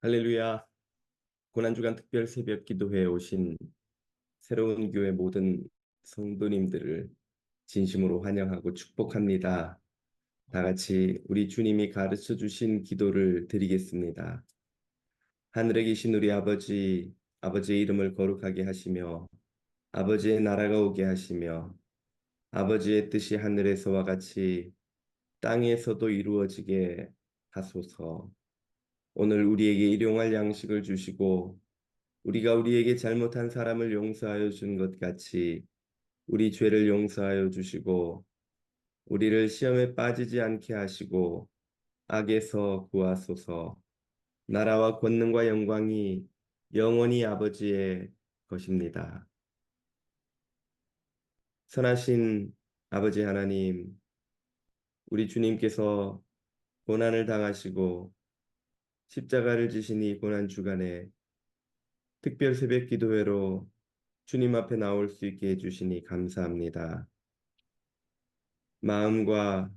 할렐루야. 고난주간 특별 새벽 기도회에 오신 새로운 교회 모든 성도님들을 진심으로 환영하고 축복합니다. 다 같이 우리 주님이 가르쳐 주신 기도를 드리겠습니다. 하늘에 계신 우리 아버지, 아버지의 이름을 거룩하게 하시며 아버지의 나라가 오게 하시며 아버지의 뜻이 하늘에서와 같이 땅에서도 이루어지게 하소서. 오늘 우리에게 일용할 양식을 주시고 우리가 우리에게 잘못한 사람을 용서하여 준 것 같이 우리 죄를 용서하여 주시고 우리를 시험에 빠지지 않게 하시고 악에서 구하소서. 나라와 권능과 영광이 영원히 아버지의 것입니다. 선하신 아버지 하나님, 우리 주님께서 고난을 당하시고 십자가를 지신 이 고난 주간에 특별 새벽 기도회로 주님 앞에 나올 수 있게 해주시니 감사합니다. 마음과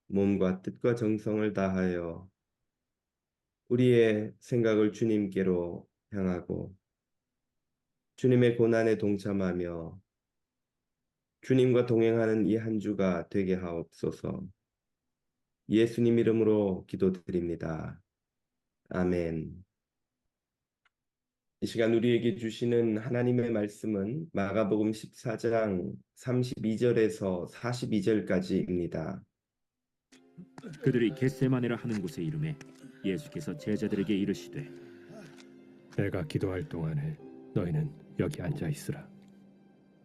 몸과 뜻과 정성을 다하여 우리의 생각을 주님께로 향하고 주님의 고난에 동참하며 주님과 동행하는 이 한 주가 되게 하옵소서. 예수님 이름으로 기도드립니다. 아멘. 이 시간 우리에게 주시는 하나님의 말씀은 마가복음 14장 32절에서 42절까지입니다. 그들이 겟세마네라 하는 곳에 이르매 예수께서 제자들에게 이르시되 내가 기도할 동안에 너희는 여기 앉아 있으라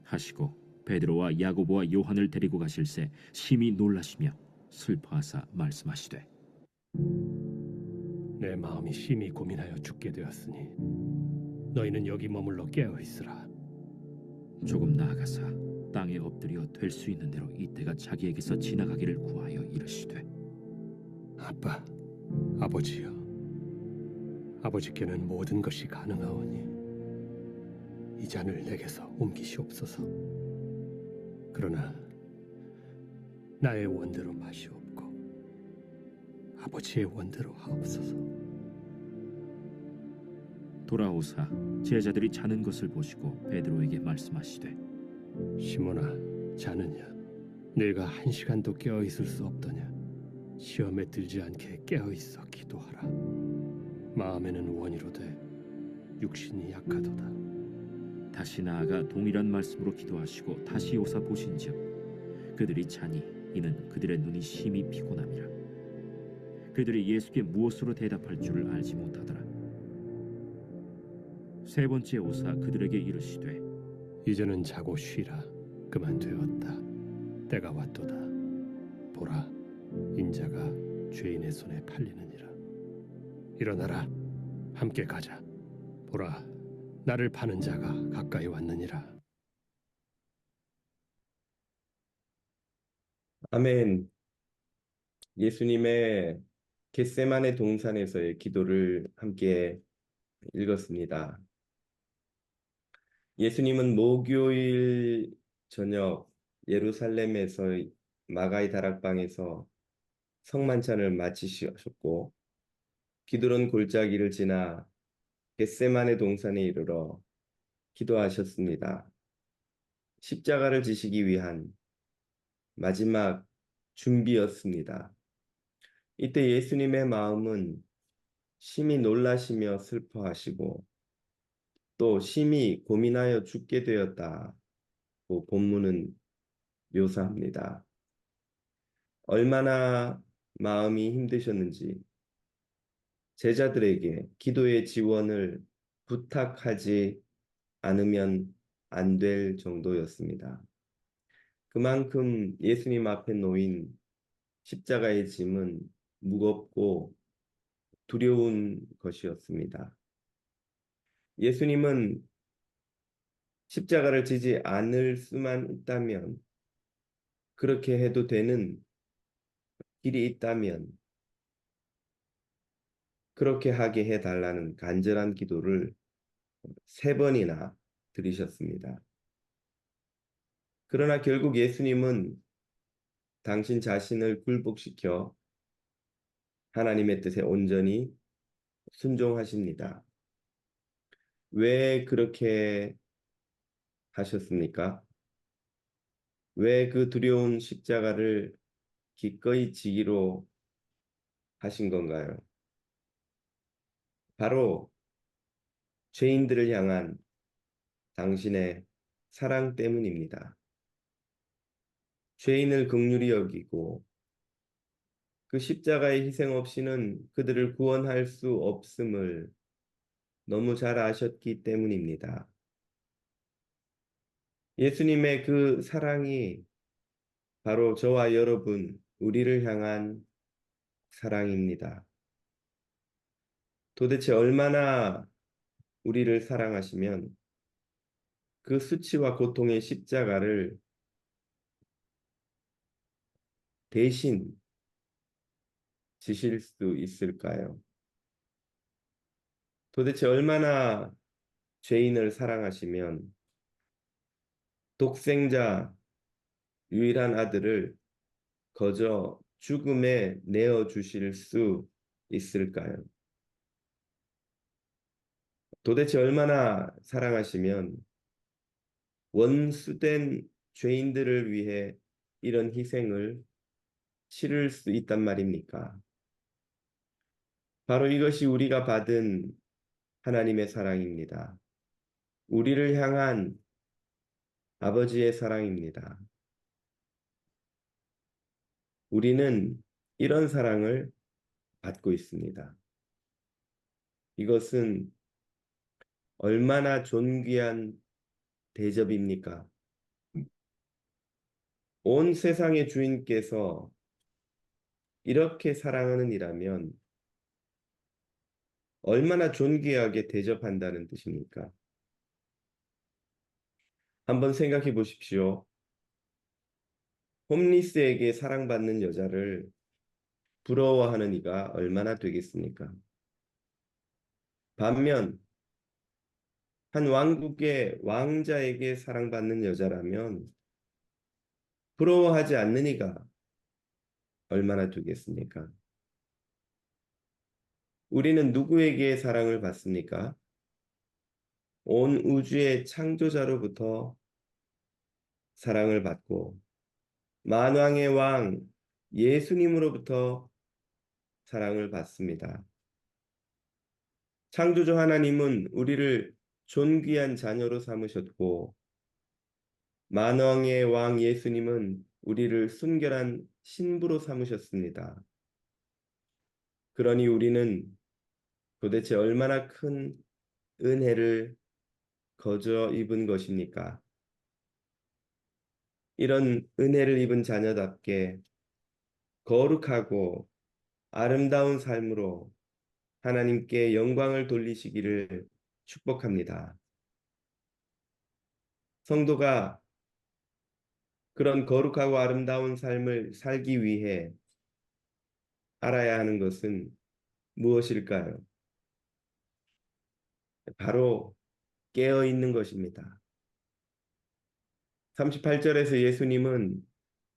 하시고 베드로와 야고보와 요한을 데리고 가실새 심히 놀라시며 슬퍼하사 말씀하시되 내 마음이 심히 고민하여 죽게 되었으니 너희는 여기 머물러 깨어 있으라. 조금 나아가사 땅에 엎드려 될 수 있는 대로 이때가 자기에게서 지나가기를 구하여 이르시되 아빠, 아버지여, 아버지께는 모든 것이 가능하오니 이 잔을 내게서 옮기시옵소서. 그러나 나의 원대로 마시옵고 아버지의 원대로 하옵소서. 돌아오사 제자들이 자는 것을 보시고 베드로에게 말씀하시되 시몬아, 자느냐? 내가 한 시간도 깨어 있을 수 없더냐? 시험에 들지 않게 깨어 있어 기도하라. 마음에는 원이로되 육신이 약하도다. 다시 나아가 동일한 말씀으로 기도하시고 다시 오사 보신즉 그들이 자니 이는 그들의 눈이 심히 피곤함이라. 그들이 예수께 무엇으로 대답할 줄을 알지 못하더라. 세 번째 오사 그들에게 이르시되 이제는 자고 쉬라. 그만 되었다. 때가 왔도다. 보라, 인자가 죄인의 손에 팔리느니라. 일어나라, 함께 가자. 보라, 나를 파는 자가 가까이 왔느니라. 아멘. 예수님의 겟세마네 동산에서의 기도를 함께 읽었습니다. 예수님은 목요일 저녁 예루살렘에서 마가의 다락방에서 성만찬을 마치셨고 기드론 골짜기를 지나 겟세마네 동산에 이르러 기도하셨습니다. 십자가를 지시기 위한 마지막 준비였습니다. 이때 예수님의 마음은 심히 놀라시며 슬퍼하시고 또 심히 고민하여 죽게 되었다고 본문은 묘사합니다. 얼마나 마음이 힘드셨는지 제자들에게 기도의 지원을 부탁하지 않으면 안 될 정도였습니다. 그만큼 예수님 앞에 놓인 십자가의 짐은 무겁고 두려운 것이었습니다. 예수님은 십자가를 지지 않을 수만 있다면, 그렇게 해도 되는 길이 있다면 그렇게 하게 해달라는 간절한 기도를 3번이나 드리셨습니다. 그러나 결국 예수님은 당신 자신을 굴복시켜 하나님의 뜻에 온전히 순종하십니다. 왜 그렇게 하셨습니까? 왜 그 두려운 십자가를 기꺼이 지기로 하신 건가요? 바로 죄인들을 향한 당신의 사랑 때문입니다. 죄인을 긍휼히 여기고 그 십자가의 희생 없이는 그들을 구원할 수 없음을 너무 잘 아셨기 때문입니다. 예수님의 그 사랑이 바로 저와 여러분, 우리를 향한 사랑입니다. 도대체 얼마나 우리를 사랑하시면 그 수치와 고통의 십자가를 대신 지실 수 있을까요? 도대체 얼마나 죄인을 사랑하시면 독생자 유일한 아들을 거저 죽음에 내어 주실 수 있을까요? 도대체 얼마나 사랑하시면 원수된 죄인들을 위해 이런 희생을 치를 수 있단 말입니까? 바로 이것이 우리가 받은 하나님의 사랑입니다. 우리를 향한 아버지의 사랑입니다. 우리는 이런 사랑을 받고 있습니다. 이것은 얼마나 존귀한 대접입니까? 온 세상의 주인께서 이렇게 사랑하는 이라면 얼마나 존귀하게 대접한다는 뜻입니까? 한번 생각해 보십시오. 홈리스에게 사랑받는 여자를 부러워하는 이가 얼마나 되겠습니까? 반면 한 왕국의 왕자에게 사랑받는 여자라면 부러워하지 않는 이가 얼마나 되겠습니까? 우리는 누구에게 사랑을 받습니까? 온 우주의 창조자로부터 사랑을 받고 만왕의 왕 예수님으로부터 사랑을 받습니다. 창조주 하나님은 우리를 존귀한 자녀로 삼으셨고 만왕의 왕 예수님은 우리를 순결한 신부로 삼으셨습니다. 그러니 우리는 도대체 얼마나 큰 은혜를 거저 입은 것입니까? 이런 은혜를 입은 자녀답게 거룩하고 아름다운 삶으로 하나님께 영광을 돌리시기를 축복합니다. 성도가 그런 거룩하고 아름다운 삶을 살기 위해 알아야 하는 것은 무엇일까요? 바로 깨어 있는 것입니다. 38절에서 예수님은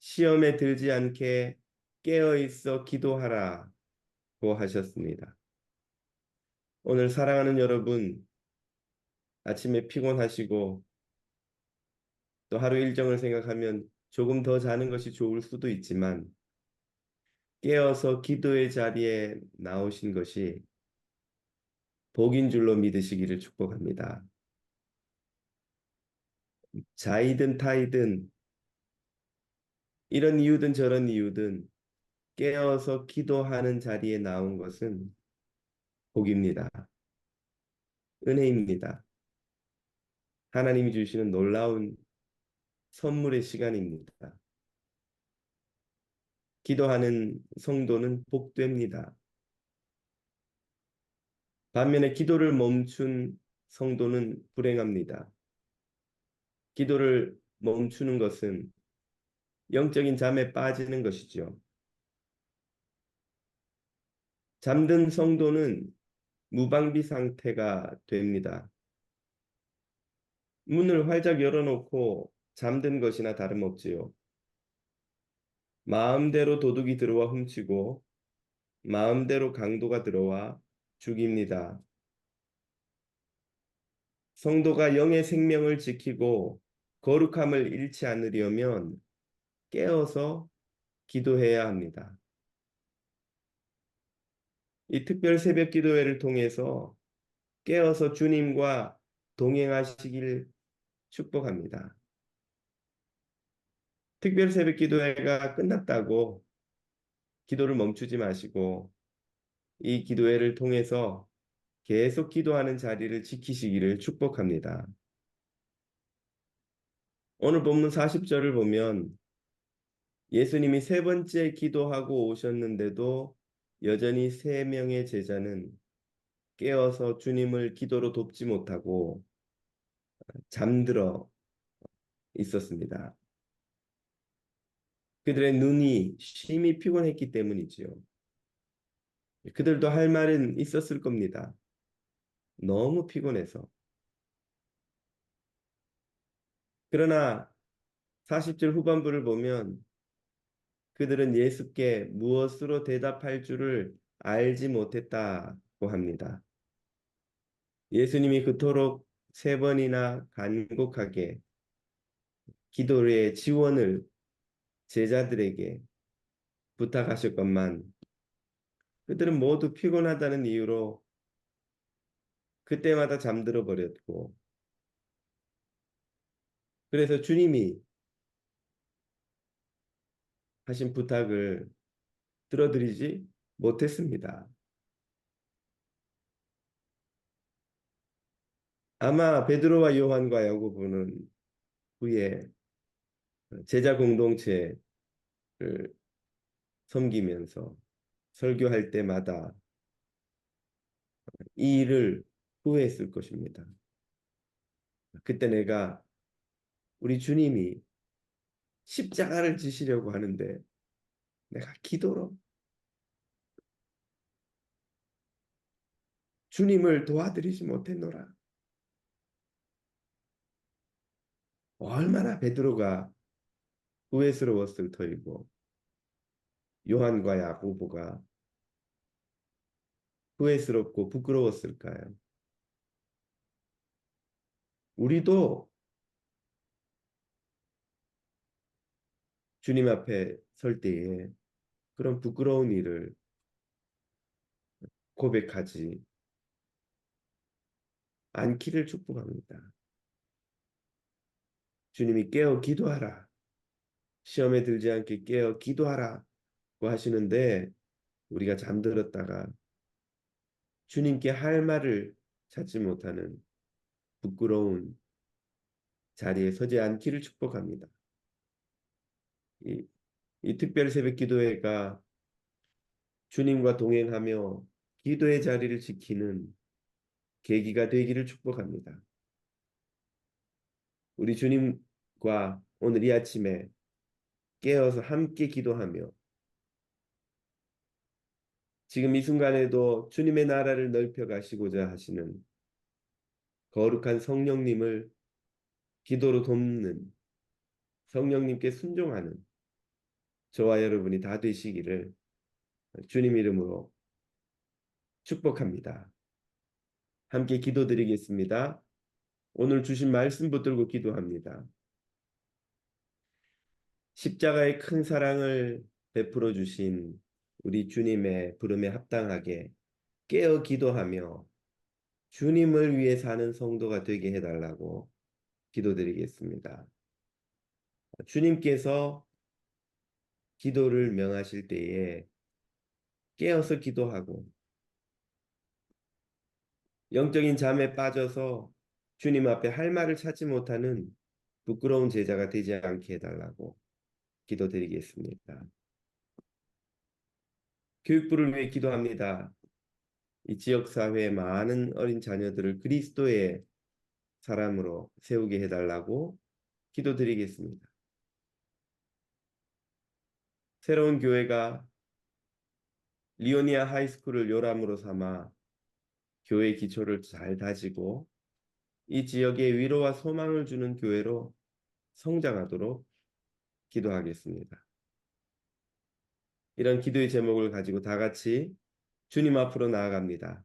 시험에 들지 않게 깨어 있어 기도하라고 하셨습니다. 오늘 사랑하는 여러분, 아침에 피곤하시고 또 하루 일정을 생각하면 조금 더 자는 것이 좋을 수도 있지만 깨어서 기도의 자리에 나오신 것이 복인 줄로 믿으시기를 축복합니다. 자이든 타이든 이런 이유든 저런 이유든 깨어서 기도하는 자리에 나온 것은 복입니다. 은혜입니다. 하나님이 주시는 놀라운 선물의 시간입니다. 기도하는 성도는 복됩니다. 반면에 기도를 멈춘 성도는 불행합니다. 기도를 멈추는 것은 영적인 잠에 빠지는 것이죠. 잠든 성도는 무방비 상태가 됩니다. 문을 활짝 열어놓고 잠든 것이나 다름없지요. 마음대로 도둑이 들어와 훔치고 마음대로 강도가 들어와 죽입니다. 성도가 영의 생명을 지키고 거룩함을 잃지 않으려면 깨어서 기도해야 합니다. 이 특별 새벽 기도회를 통해서 깨어서 주님과 동행하시길 축복합니다. 특별 새벽 기도회가 끝났다고 기도를 멈추지 마시고 이 기도회를 통해서 계속 기도하는 자리를 지키시기를 축복합니다. 오늘 본문 40절을 보면 예수님이 세 번째 기도하고 오셨는데도 여전히 세 명의 제자는 깨어서 주님을 기도로 돕지 못하고 잠들어 있었습니다. 그들의 눈이 심히 피곤했기 때문이지요. 그들도 할 말은 있었을 겁니다. 너무 피곤해서. 그러나 40절 후반부를 보면 그들은 예수께 무엇으로 대답할 줄을 알지 못했다고 합니다. 예수님이 그토록 세 번이나 간곡하게 기도의 지원을 제자들에게 부탁하셨건만 그들은 모두 피곤하다는 이유로 그때마다 잠들어 버렸고 그래서 주님이 하신 부탁을 들어드리지 못했습니다. 아마 베드로와 요한과 야고보는 후에 제자 공동체를 섬기면서 설교할 때마다 이 일을 후회했을 것입니다. 그때 내가 우리 주님이 십자가를 지시려고 하는데 내가 기도로 주님을 도와드리지 못했노라. 얼마나 베드로가 후회스러웠을 터이고 요한과 야고보가 후회스럽고 부끄러웠을까요? 우리도 주님 앞에 설 때에 그런 부끄러운 일을 고백하지 않기를 축복합니다. 주님이 깨어 기도하라. 시험에 들지 않게 깨어 기도하라고 하시는데 우리가 잠들었다가 주님께 할 말을 찾지 못하는 부끄러운 자리에 서지 않기를 축복합니다. 이, 이 특별 새벽 기도회가 주님과 동행하며 기도의 자리를 지키는 계기가 되기를 축복합니다. 우리 주님과 오늘 이 아침에 깨어서 함께 기도하며 지금 이 순간에도 주님의 나라를 넓혀 가시고자 하시는 거룩한 성령님을 기도로 돕는 성령님께 순종하는 저와 여러분이 다 되시기를 주님 이름으로 축복합니다. 함께 기도드리겠습니다. 오늘 주신 말씀 붙들고 기도합니다. 십자가의 큰 사랑을 베풀어 주신 우리 주님의 부름에 합당하게 깨어 기도하며 주님을 위해 사는 성도가 되게 해달라고 기도드리겠습니다. 주님께서 기도를 명하실 때에 깨어서 기도하고 영적인 잠에 빠져서 주님 앞에 할 말을 찾지 못하는 부끄러운 제자가 되지 않게 해달라고 기도드리겠습니다. 교육부를 위해 기도합니다. 이 지역사회의 많은 어린 자녀들을 그리스도의 사람으로 세우게 해달라고 기도드리겠습니다. 새로운 교회가 리오니아 하이스쿨을 요람으로 삼아 교회 기초를 잘 다지고 이 지역에 위로와 소망을 주는 교회로 성장하도록 기도하겠습니다. 이런 기도의 제목을 가지고 다 같이 주님 앞으로 나아갑니다.